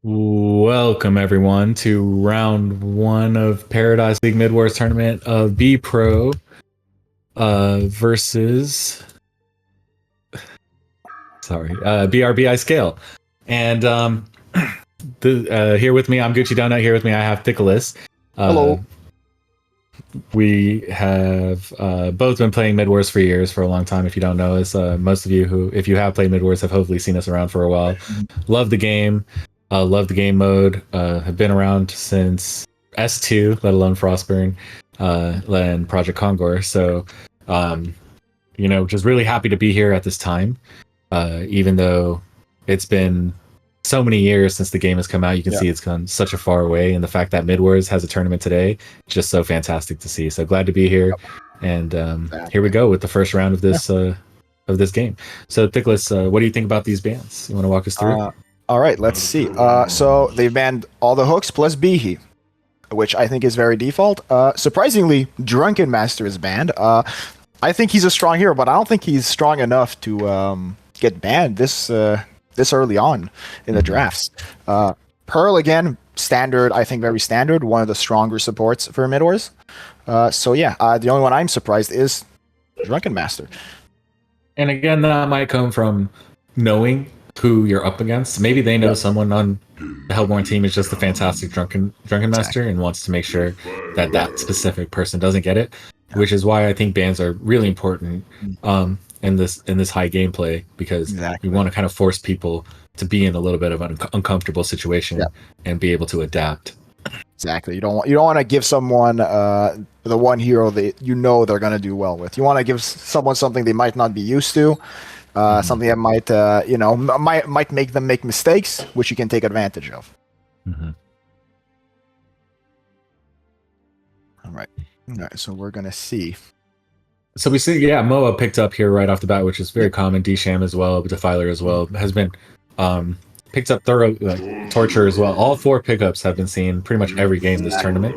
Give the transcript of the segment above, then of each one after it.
Welcome everyone to round one of Paradise League Midwars tournament of BPro versus BRBI Scale. And here with me, I'm Gucci Donut. Here with me, I have Nicholas. Hello. We have both been playing Midwars for years, for a long time. If you don't know us, most of you who, if you have played Midwars, have hopefully seen us around for a while. Love the game. Love the game mode. Have been around since S2, let alone Frostburn, and Project Kongor. So, just really happy to be here at this time. Even though it's been so many years since the game has come out, you can see it's gone such a far away. And the fact that Midwars has a tournament today, just so fantastic to see. So glad to be here. And here we go with the first round of this game. So, Nicholas, what do you think about these bans? You want to walk us through? All right, let's see. So they banned all the hooks plus Behe, which I think is very default. Surprisingly, Drunken Master is banned. I think he's a strong hero, but I don't think he's strong enough to get banned this early on in the drafts. Pearl, again, standard, I think very standard, one of the stronger supports for Midwars. The only one I'm surprised is Drunken Master. And again, that might come from knowing who you're up against. Maybe they know someone on the Hellborn team is just a fantastic drunken master and wants to make sure that that specific person doesn't get it, which is why I think bans are really important in this high gameplay, because you want to kind of force people to be in a little bit of an uncomfortable situation and be able to adapt. Exactly. You don't want to give someone the one hero that you know they're going to do well with. You want to give someone something they might not be used to. Something that might make them make mistakes, which you can take advantage of. All right. So we're gonna see. So we see, Moa picked up here right off the bat, which is very common. D-Sham as well, Defiler as well has been picked up. Thorough Torture as well. All four pickups have been seen pretty much every game this tournament.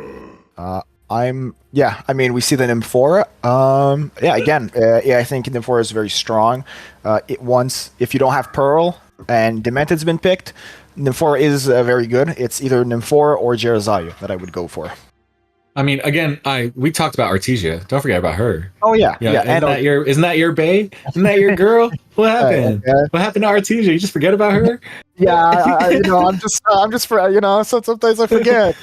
I mean, we see the Nymphora. I think Nymphora is very strong. If you don't have Pearl and Demented's been picked, Nymphora is very good. It's either Nymphora or Jerazayu that I would go for. I mean, again, we talked about Artesia. Don't forget about her. Oh yeah. Isn't that your bae? Isn't that your girl? What happened? What happened to Artesia? You just forget about her? Yeah, I'm just so sometimes I forget.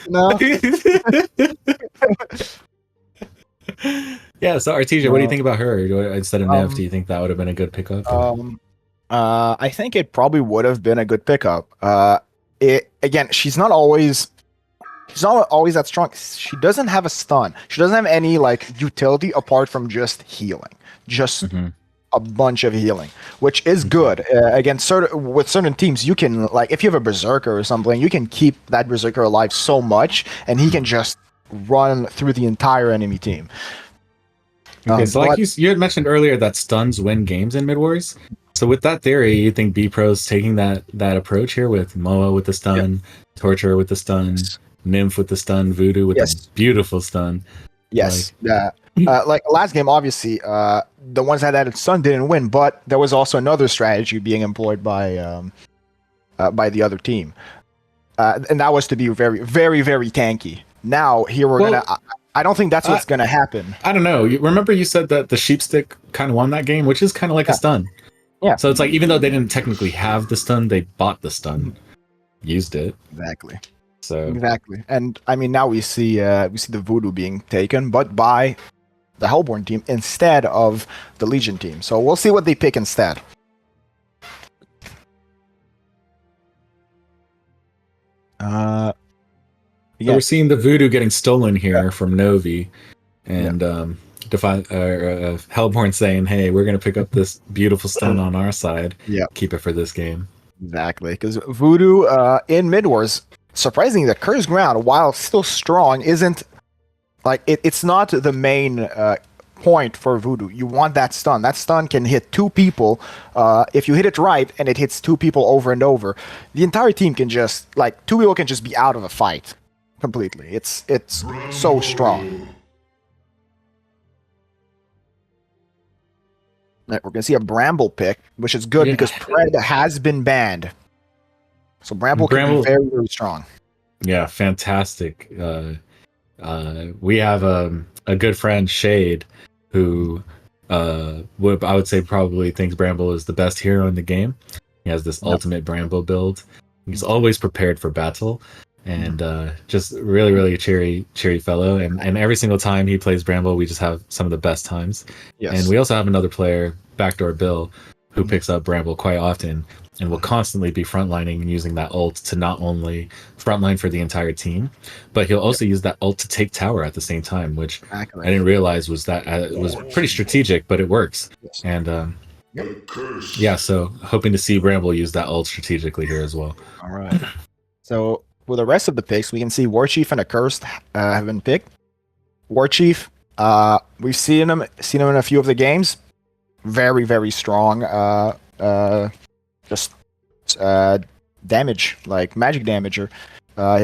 Yeah. So Artesia, what do you think about her instead of Newerth? Do you think that would have been a good pickup? I think it probably would have been a good pickup. She's not always that strong. She doesn't have a stun. She doesn't have any utility apart from just healing. Just a bunch of healing, which is good. With certain teams, you can, if you have a Berserker or something, you can keep that Berserker alive so much, and he can just run through the entire enemy team. Okay, so you had mentioned earlier that stuns win games in Midwars. So with that theory, you think BPro's taking that approach here with Moa with the stun, Torture with the stun, Nymph with the stun, Voodoo with the beautiful stun. Yes. Last game, obviously, the ones that added stun didn't win, but there was also another strategy being employed by the other team, and that was to be very, very, very tanky. Now here I don't think that's what's gonna happen. I don't know. Remember you said that the Sheepstick kind of won that game, which is kind of like a stun. Yeah. So it's even though they didn't technically have the stun, they bought the stun, used it. Exactly. So exactly, and I mean now we see the Voodoo being taken, but by the Hellborn team instead of the Legion team. So we'll see what they pick instead. So we're seeing the Voodoo getting stolen here from Novi, and Hellborn saying, "Hey, we're gonna pick up this beautiful stun on our side. Keep it for this game." Exactly, because Voodoo in Midwars, surprisingly, the Curse Ground, while still strong, isn't it's not the main point for Voodoo. You want that stun. That stun can hit two people. If you hit it right and it hits two people over and over, the entire team can just two people can just be out of a fight completely. It's so strong. We're gonna see a Bramble pick, which is good because Pred has been banned. So Bramble could be Bramble, very, very strong. yeah, fantastic. We have a good friend, Shade, who I would say probably thinks Bramble is the best hero in the game. He has this ultimate Bramble build. He's always prepared for battle, and just really, really cheery fellow. And every single time he plays Bramble, we just have some of the best times. Yes. And we also have another player, Backdoor Bill, who picks up Bramble quite often and will constantly be frontlining and using that ult to not only frontline for the entire team, but he'll also use that ult to take tower at the same time, which Exactly. I didn't realize was that it was pretty strategic, but it works. Yes. And yeah, so hoping to see Bramble use that ult strategically here as well. All right. So with the rest of the picks, we can see Warchief and Accursed have been picked. Warchief, we've seen him in a few of the games. Very, very strong. Just damage, like magic damager.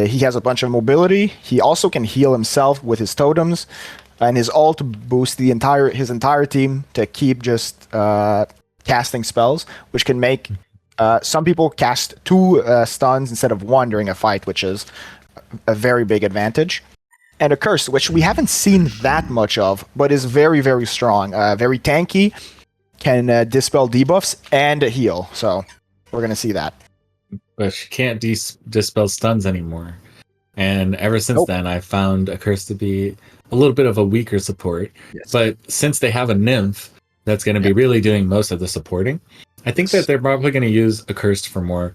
He has a bunch of mobility. He also can heal himself with his totems, and his ult boosts his entire team to keep just casting spells, which can make some people cast 2 stuns instead of 1 during a fight, which is a very big advantage. And a curse, which we haven't seen that much of, but is very, very strong. Very tanky, can dispel debuffs and heal. So we're going to see that. But she can't dispel stuns anymore. And ever since then, I found a curse to be a little bit of a weaker support. Yes. But since they have a nymph that's going to be really doing most of the supporting, I think that they're probably going to use a curse for more,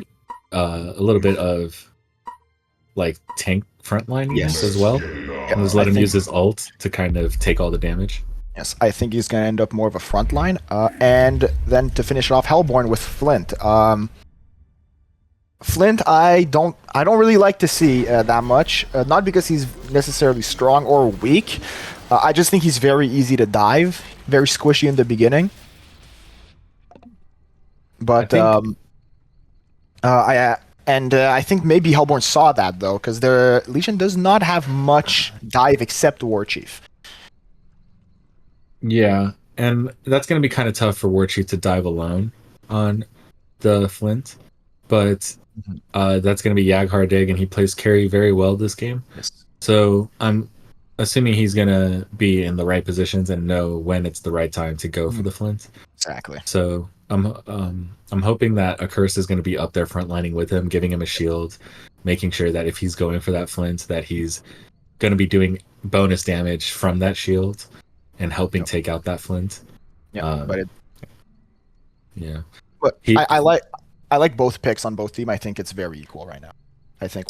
a little bit of like tank frontline as well. And just let him use his ult to kind of take all the damage. Yes, I think he's going to end up more of a frontline. And then to finish it off, Hellborn with Flint. Flint, I don't really like to see that much. Not because he's necessarily strong or weak. I just think he's very easy to dive, very squishy in the beginning. But I think maybe Hellborn saw that though, because their Legion does not have much dive except Warchief. Yeah, and that's going to be kind of tough for Warchief to dive alone on the Flint, but that's going to be Yaghardig, and he plays carry very well this game. Yes. So I'm assuming he's going to be in the right positions and know when it's the right time to go for the Flint. Exactly. So I'm hoping that a curse is going to be up there frontlining with him, giving him a shield, making sure that if he's going for that Flint, that he's going to be doing bonus damage from that shield and helping take out that Flint. Yeah, but I like both picks on both team. I think it's very equal right now. I think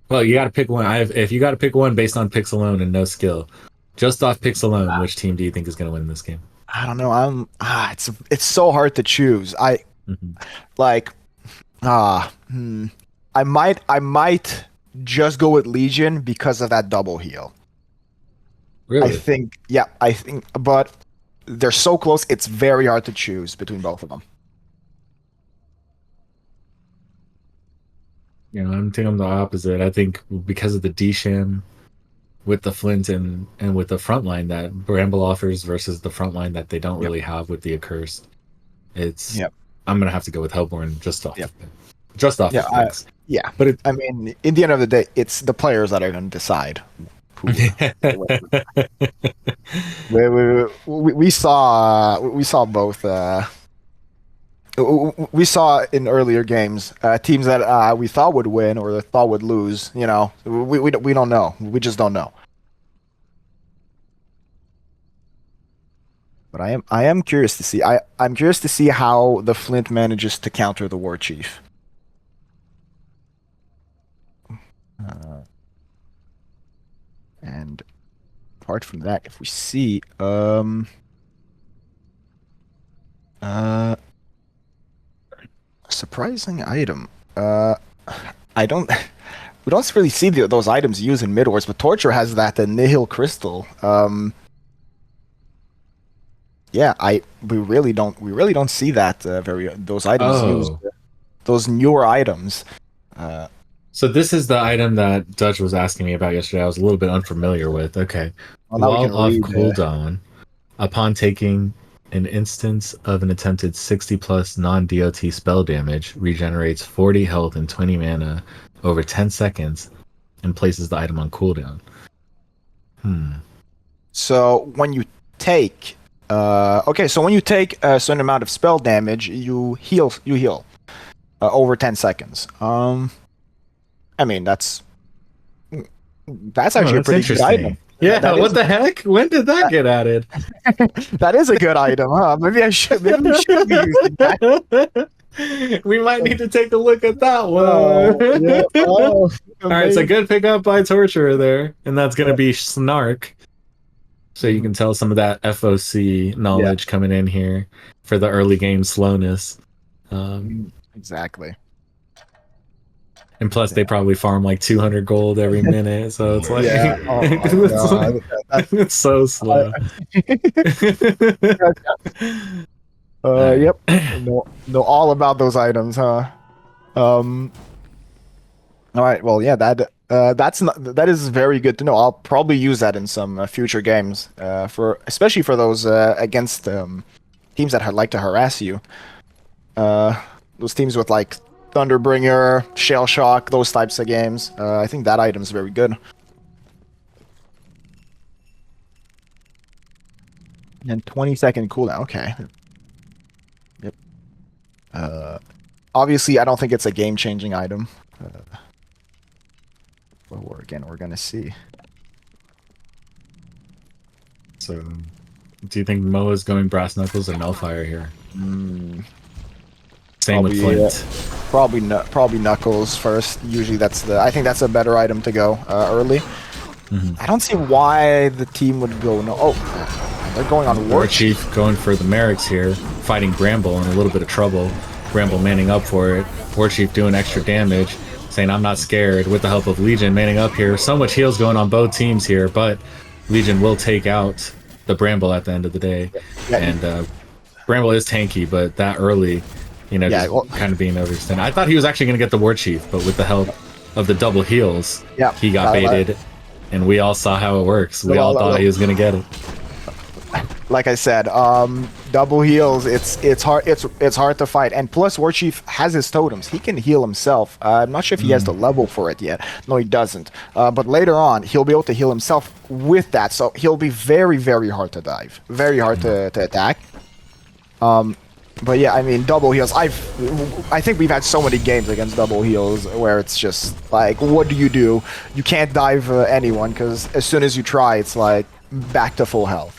well, you got to pick one. If you got to pick one based on picks alone and no skill, just off picks alone, which team do you think is going to win this game? I don't know. It's so hard to choose. I might just go with Legion because of that double heal. Really? I think, but they're so close. It's very hard to choose between both of them. You know, I'm the opposite. I think because of the D-Sham with the Flint and with the frontline that Bramble offers versus the frontline that they don't really have with the Accursed, I'm gonna have to go with Hellborn just off the picks. But I mean, in the end of the day, it's the players that are going to decide. We saw both. We saw in earlier games teams that we thought would win or thought would lose. You know, we don't know. We just don't know. But I am curious to see. I'm curious to see how the Flint manages to counter the Warchief. And apart from that, if we see surprising item. We don't really see those items used in Midwars, but Torture has that Nihil Crystal. We really don't see that those items used. Those newer items. So this is the item that Dutch was asking me about yesterday. I was a little bit unfamiliar with. Okay. Well, While off cooldown, upon taking An instance of an attempted 60 plus non-DOT spell damage regenerates 40 health and 20 mana over 10 seconds and places the item on cooldown. So when you take so when you take a certain amount of spell damage, you heal over 10 seconds. I mean that's actually a pretty good item. Yeah, what the heck? When did that get added? That is a good item, huh? Maybe we should be using that. We might need to take a look at that one. All right, so good pickup by Torturer there, and that's gonna be Snark. So you can tell some of that FOC knowledge coming in here for the early game slowness. Exactly. And plus, they probably farm like 200 gold every minute, so it's like it's so slow. Yep. Know all about those items, huh? All right. Well, yeah. That is very good to know. I'll probably use that in some future games, especially for those against teams that like to harass you. Those teams with like Thunderbringer, Shell Shock, those types of games. I think that item is very good. And 20-second cooldown. Okay. Yep. Obviously, I don't think it's a game-changing item. But we're gonna see. So, do you think Mo is going Brass Knuckles or Melfire here? Same with Flint. Probably Knuckles first. Usually I think that's a better item to go early. I don't see why the team would go they're going on War Chief going for the Merrics here, fighting Bramble in a little bit of trouble. Bramble manning up for it. War Chief doing extra damage, saying I'm not scared with the help of Legion manning up here. So much heals going on both teams here, but Legion will take out the Bramble at the end of the day. And Bramble is tanky, but that early, kind of being overextended. I thought he was actually going to get the War Chief, but with the help of the double heals, he got baited, and we all saw how it works. We all thought he was going to get it. Like I said, double heals. It's hard to fight, and plus War Chief has his totems. He can heal himself. I'm not sure if he has the level for it yet. No, he doesn't. But later on, he'll be able to heal himself with that. So he'll be very, very hard to dive, very hard to attack. But yeah, I mean, double heals. I think we've had so many games against double heals where it's just like, what do? You can't dive anyone because as soon as you try, it's like back to full health.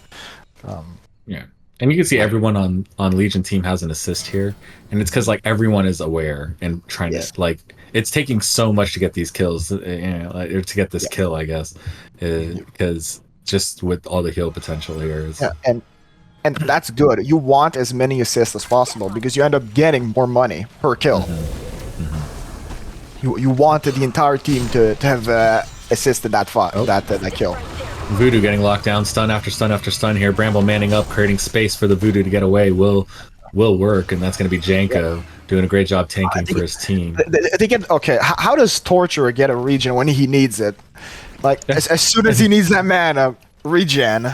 Yeah, and you can see everyone on Legion team has an assist here, and it's because like everyone is aware and trying to like it's taking so much to get these kills, or to get this kill, I guess, because just with all the heal potential here. And that's good. You want as many assists as possible because you end up getting more money per kill. You wanted the entire team to have assisted that that kill. Voodoo getting locked down, stun after stun after stun here. Bramble manning up, creating space for the Voodoo to get away will work, and that's going to be Janko doing a great job tanking for his team. How does Torturer get a regen when he needs it? Like as soon as he needs that mana regen.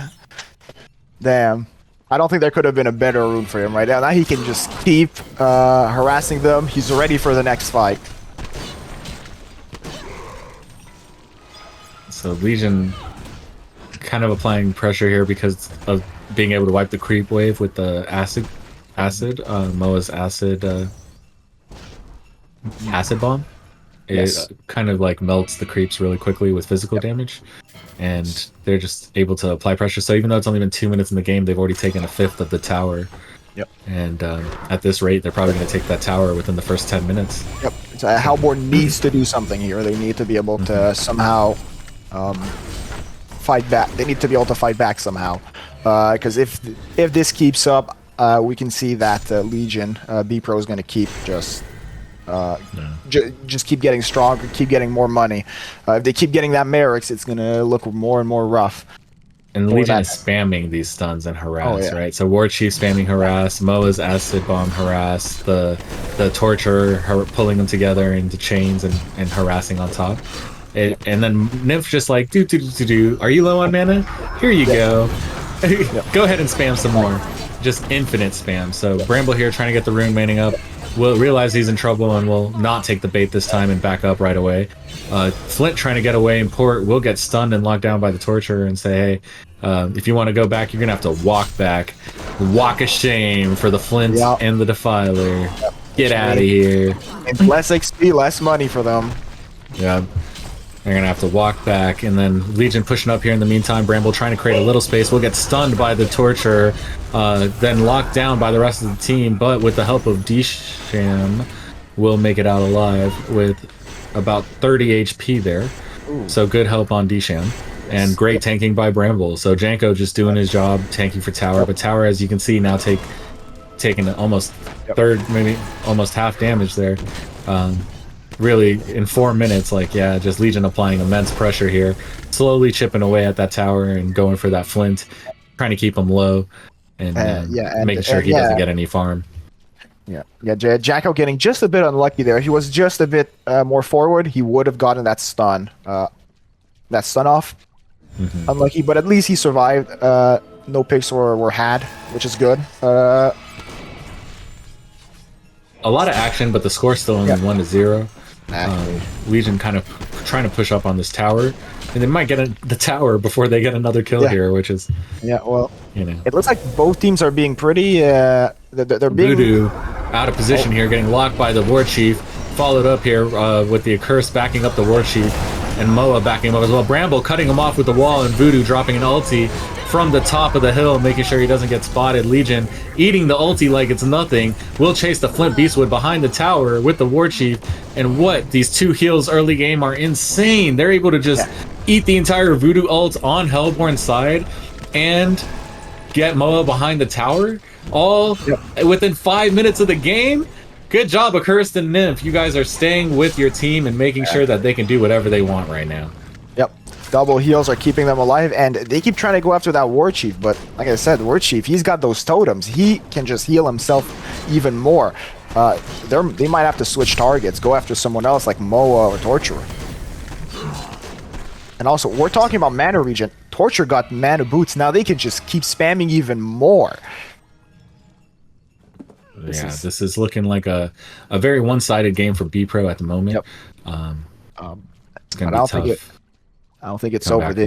Damn. I don't think there could have been a better rune for him right now. Now he can just keep harassing them. He's ready for the next fight. So Legion kind of applying pressure here because of being able to wipe the creep wave with the acid Moa's acid bomb. It kind of like melts the creeps really quickly with physical damage, and they're just able to apply pressure. So even though it's only been 2 minutes in the game, they've already taken a fifth of the tower. And at this rate, they're probably going to take that tower within the first 10 minutes. So Halborn needs to do something here. They need to be able to somehow fight back. They need to be able to fight back somehow, because if this keeps up, we can see that Legion BPro is going to keep just keep getting stronger, keep getting more money. If they keep getting that Merrics, it's going to look more and more rough. And Legion is spamming these stuns and harass, right? So War Chief spamming harass, Moa's acid bomb harass, the Torturer pulling them together into chains and harassing on top. And then Nymph just like, do. Are you low on mana? Here you go. Go ahead and spam some more. just infinite spam. So Bramble here trying to get the rune manning up. Will realize he's in trouble and will not take the bait this time and back up right away. Flint trying to get away and Port will get stunned and locked down by the Torturer and say, hey, if you want to go back, you're going to have to walk back. Walk of shame for the Flint and the Defiler. Get out of here. Less XP, less money for them. Yeah. They're going to have to walk back, and then Legion pushing up here in the meantime. Bramble trying to create a little space. Will get stunned by the Torture, then locked down by the rest of the team, but with the help of Disham, will make it out alive with about 30 HP there. Ooh. So good help on Disham, and great tanking by Bramble. So Janko just doing his job, tanking for Tower, but Tower, as you can see, now taking almost third, maybe almost half damage there. Really, in 4 minutes, just Legion applying immense pressure here, slowly chipping away at that tower and going for that Flint, trying to keep him low, and making sure he doesn't get any farm. Jacko getting just a bit unlucky there. He was just a bit more forward. He would have gotten that stun off. Mm-hmm. Unlucky, but at least he survived. No picks were had, which is good. A lot of action, but the score's still only 1-0. Legion kind of trying to push up on this tower, and they might get the tower before they get another kill here, which is it looks like both teams are being pretty they're being Voodoo out of position here, getting locked by the War Chief, followed up here with the Accursed backing up the War Chief, and Moa backing him up as well. Bramble cutting him off with the wall, and Voodoo dropping an ulti from the top of the hill, making sure he doesn't get spotted. Legion eating the ulti like it's nothing. Will chase the Flint Beastwood behind the tower with the War Chief. And these two heals early game are insane. They're able to just eat the entire Voodoo ult on Hellborn's side and get Moa behind the tower, all within 5 minutes of the game. Good job, Accursed and Nymph. You guys are staying with your team and making sure that they can do whatever they want right now. Double heals are keeping them alive, and they keep trying to go after that War Chief, but like I said, the War Chief, he's got those totems. He can just heal himself even more. They might have to switch targets, go after someone else like Moa or Torturer. And also, we're talking about mana regen. Torture got mana boots, now they can just keep spamming even more. This is looking like a very one-sided game for BPro at the moment. It's going to be tough. I don't think it's over. How do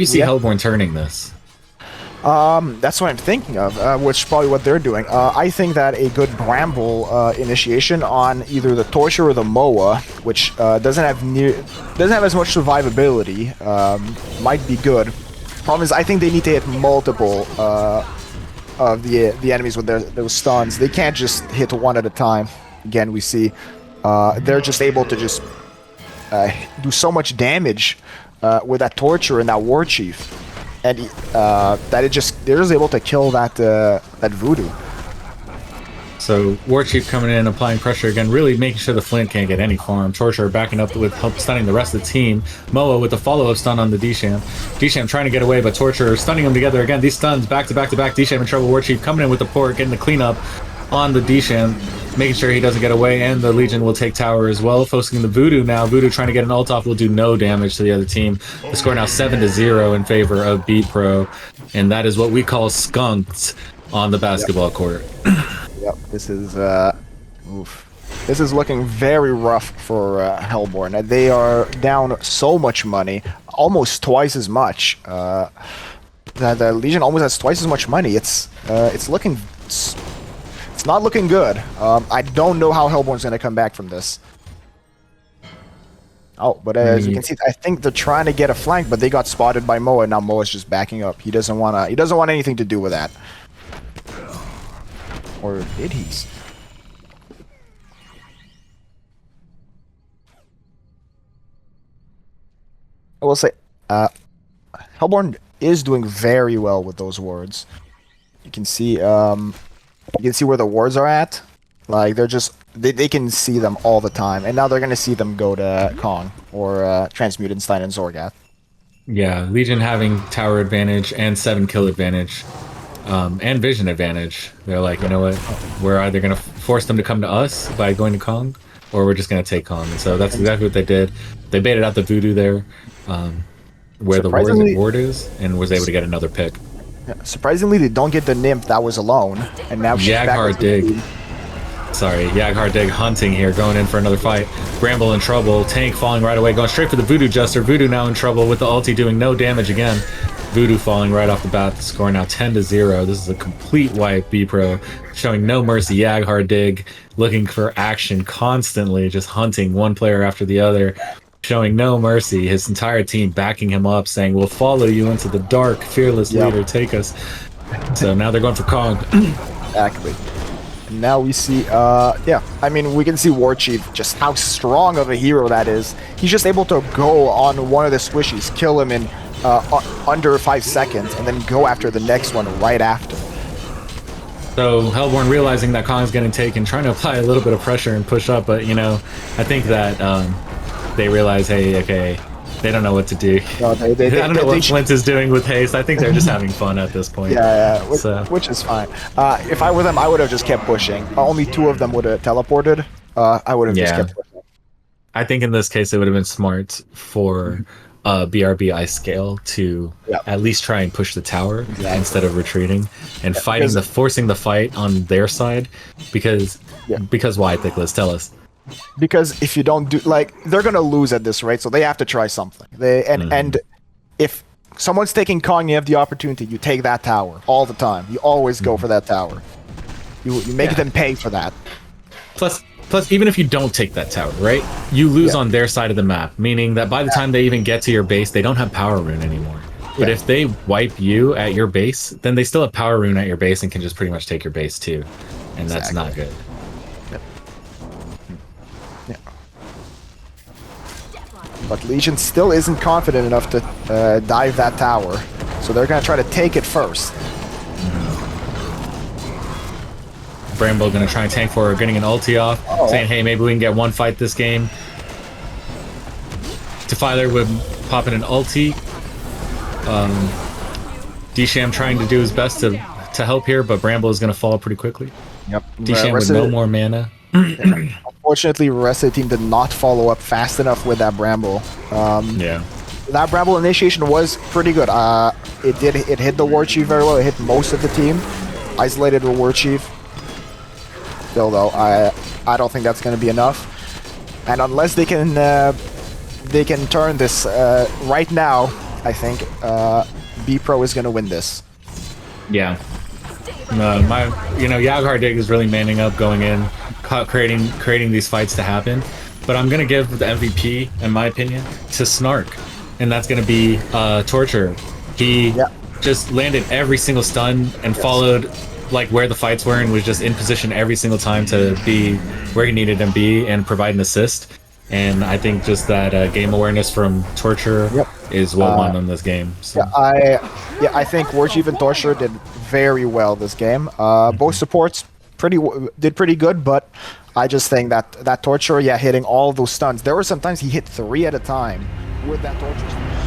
you see Hellborn turning this? That's what I'm thinking of, which is probably what they're doing. I think that a good Bramble initiation on either the Torture or the Moa, which doesn't have as much survivability, might be good. Problem is, I think they need to hit multiple of the enemies with those stuns. They can't just hit one at a time. Again, we see they're just able to just do so much damage with that Torture and that War Chief, and they're just able to kill that Voodoo. So War Chief coming in, applying pressure again, really making sure the Flint can't get any farm. Torture backing up with help stunning the rest of the team. Moa with the follow-up stun on the Disham. Disham trying to get away, but Torture stunning them together again. These stuns back to back to back. Disham in trouble. War Chief coming in with the port, getting the cleanup on the Disham, making sure he doesn't get away, and the Legion will take tower as well. Focusing the Voodoo now. Voodoo trying to get an ult off will do no damage to the other team. The score now 7-0 in favor of BPro, and that is what we call skunked on the basketball court. This is this is looking very rough for Hellborn. They are down so much money, almost twice as much. The Legion almost has twice as much money. It's not looking good. I don't know how Hellborn's going to come back from this. Oh, but as you can see, I think they're trying to get a flank, but they got spotted by Moa. Now Moa's just backing up. He doesn't want anything to do with that. Or did he? I will say, Hellborn is doing very well with those wards. You can see where the wards are at. Like they can see them all the time, and now they're gonna see them go to Kong or Transmutanstein and Zorgath. Yeah, Legion having tower advantage and 7 kill advantage, and vision advantage. They're like, you know what? We're either gonna force them to come to us by going to Kong, or we're just gonna take Kong. And so that's exactly what they did. They baited out the Voodoo there. where the Surprisingly- ward is and was able to get another pick. Yeah, surprisingly, they don't get the nymph that was alone, and now she's back Yaghar with the Dig. team. Sorry, Yaghar Dig hunting here, going in for another fight. Bramble in trouble, Tank falling right away, going straight for the Voodoo Jester. Voodoo now in trouble with the ulti doing no damage again. Voodoo falling right off the bat, the score now 10-0. This is a complete wipe, BPro, showing no mercy. Yaghar Dig looking for action constantly, just hunting one player after the other, showing no mercy. His entire team backing him up, saying, "We'll follow you into the dark, fearless leader, take us." So now they're going for Kong. Exactly. And now we see, yeah, I mean, we can see War Chief, just how strong of a hero that is. He's just able to go on one of the squishies, kill him in under 5 seconds, and then go after the next one right after. So Hellborn realizing that Kong's getting taken, trying to apply a little bit of pressure and push up, but, you know, I think that they realize, hey, okay, they don't know what to do. No, I don't know what Flint is doing with haste. I think they're just having fun at this point. Yeah, which is fine. If I were them, I would have just kept pushing. Only 2 of them would have teleported. I would have just kept pushing. I think in this case, it would have been smart for BRB Ice Scale to at least try and push the tower instead of retreating and forcing the fight on their side. Because why, Thickles? Tell us. Because if you don't do, like, they're gonna lose at this rate, so they have to try something. And if someone's taking Kong, you have the opportunity. You take that tower all the time. You always go for that tower. You make them pay for that. Plus, even if you don't take that tower, right? You lose on their side of the map, meaning that by the time they even get to your base, they don't have Power Rune anymore. But if they wipe you at your base, then they still have Power Rune at your base and can just pretty much take your base too. And that's not good. But Legion still isn't confident enough to dive that tower, so they're gonna try to take it first. Bramble gonna try and tank for her, getting an ulti off, saying, hey, maybe we can get one fight this game. Defiler would pop in an ulti. D-Sham trying to do his best to help here, but Bramble is gonna fall pretty quickly. Yep. D-Sham with no more mana. Unfortunately, the rest of the team did not follow up fast enough with that Bramble. That Bramble initiation was pretty good. It hit the War Chief very well. It hit most of the team. Isolated the War Chief. Still, though, I don't think that's going to be enough. And unless they can turn this right now, I think BPro is going to win this. Yeah. Yaghar Dig is really manning up, going in, creating these fights to happen. But I'm gonna give the MVP, in my opinion, to Snark, and that's gonna be Torture. He just landed every single stun and followed like where the fights were and was just in position every single time to be where he needed to be and provide an assist. And I think just that game awareness from Torture is what won them this game. So. I think War Chief and Torture did very well this game. Both supports did pretty good, but I just think that Torture, hitting all those stuns. There were sometimes he hit 3 at a time with that Torture.